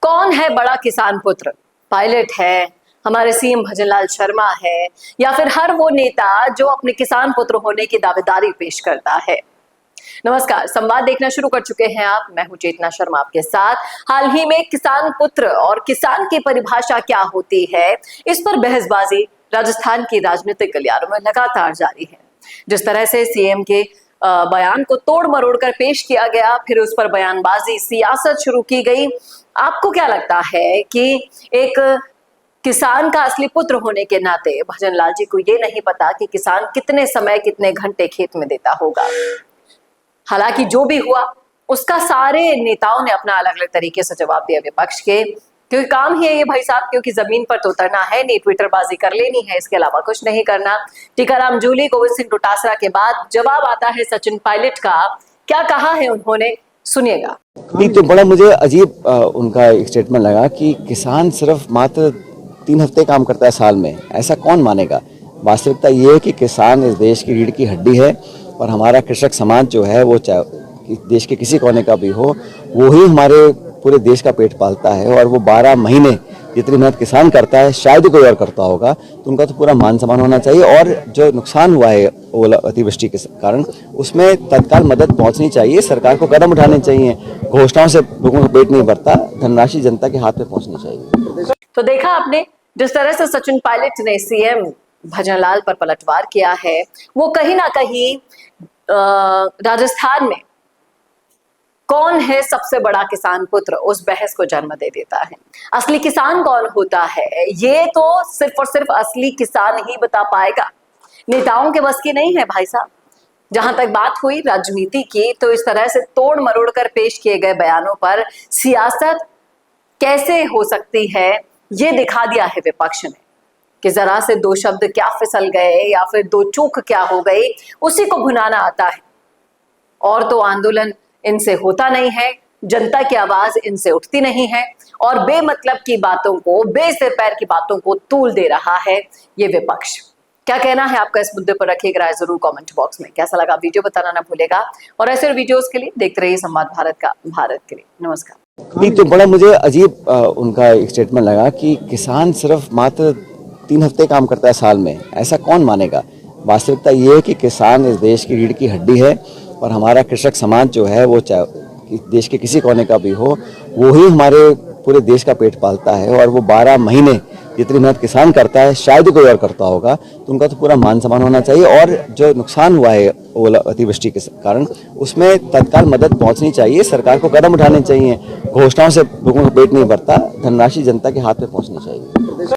कौन है बड़ा किसान पुत्र? पायलट है, हमारे सीएम भजनलाल शर्मा है, या फिर हर वो नेता जो अपने किसान पुत्र होने की दावेदारी पेश करता है? नमस्कार, संवाद देखना शुरू कर चुके हैं आप। मैं हूं चेतना शर्मा आपके साथ। हाल ही में किसान पुत्र और किसान की परिभाषा क्या होती है, इस पर बहसबाजी राजस्थान की राजनीतिक गलियारों में लगातार जारी है। जिस तरह से सीएम के बयान को तोड़ मरोड़ कर पेश किया गया, फिर उस पर बयानबाजी, सियासत शुरू की गई। आपको क्या लगता है कि एक किसान का असली पुत्र होने के नाते भजनलाल जी को ये नहीं पता कि किसान कितने समय, कितने घंटे खेत में देता होगा? हालांकि जो भी हुआ उसका सारे नेताओं ने अपना अलग अलग तरीके से जवाब दिया विपक्ष के, क्योंकि काम ही है ये भाई साहब, क्योंकि जमीन पर तो उतरना है नहीं, ट्विटरबाजी कर लेनी है, इसके अलावा कुछ नहीं करना। टीकाराम जूली, गोविंद सिंह डोटासरा के बाद जवाब आता है सचिन पायलट का। क्या कहा है उन्होंने, सुनिएगा। नहीं तो बड़ा मुझे अजीब उनका एक स्टेटमेंट लगा कि किसान सिर्फ मात्र 3 हफ्ते काम करता है साल में। ऐसा कौन मानेगा? वास्तविकता ये है कि किसान इस देश की रीढ़ की हड्डी है और हमारा कृषक समाज जो है वो चाहे देश के किसी कोने का भी हो, वो ही हमारे पूरे देश का पेट पालता है। और वो 12 महीने जितनी मेहनत किसान करता है शायद ही कोई और करता होगा, तो उनका तो पूरा मान सम्मान होना चाहिए। और जो नुकसान हुआ है ओला अतिवृष्टि के कारण, उसमें तत्काल मदद पहुंचनी चाहिए। सरकार को कदम उठाने चाहिए। घोषणाओं से लोगों का पेट नहीं भरता, धनराशि जनता के हाथ में पहुंचनी चाहिए। तो देखा आपने जिस तरह से सचिन पायलट ने सीएम भजनलाल पर पलटवार किया है, वो कहीं ना कहीं राजस्थान में कौन है सबसे बड़ा किसान पुत्र, उस बहस को जन्म दे देता है। असली किसान कौन होता है, ये तो सिर्फ और सिर्फ असली किसान ही बता पाएगा। नेताओं के बस की नहीं है भाई साहब। जहां तक बात हुई राजनीति की, तो इस तरह से तोड़ मरोड़ कर पेश किए गए बयानों पर सियासत कैसे हो सकती है, ये दिखा दिया है विपक्ष ने कि जरा से 2 शब्द क्या फिसल गए या फिर 2 चूक क्या हो गई, उसी को भुनाना आता है। और तो आंदोलन इनसे होता नहीं है, जनता की आवाज इनसे उठती नहीं है, और बेमतलब की बातों को, बेसिर पैर की बातों को तूल दे रहा है ये विपक्ष। क्या कहना है आपका इस मुद्दे पर, रखिएगा राय जरूर कमेंट बॉक्स में। कैसा लगा वीडियो बताना ना भूलेगा, और ऐसे वीडियोस के लिए देखते रहिए संवाद भारत का, भारत के लिए। नमस्कार। नहीं तो बड़ा मुझे अजीब उनका एक स्टेटमेंट लगा कि किसान सिर्फ मात्र 3 हफ्ते काम करता है साल में। ऐसा कौन मानेगा? वास्तविकता ये है कि किसान इस देश की रीढ़ की हड्डी है और हमारा कृषक समाज जो है वो चाहे देश के किसी कोने का भी हो, वो ही हमारे पूरे देश का पेट पालता है। और वो 12 महीने जितनी मेहनत किसान करता है शायद ही कोई और करता होगा, तो उनका तो पूरा मान सम्मान होना चाहिए। और जो नुकसान हुआ है ओला अतिवृष्टि के कारण, उसमें तत्काल मदद पहुंचनी चाहिए। सरकार को कदम उठाने चाहिए। घोषणाओं से लोगों का पेट नहीं भरता, धनराशि जनता के हाथ में पहुंचनी चाहिए।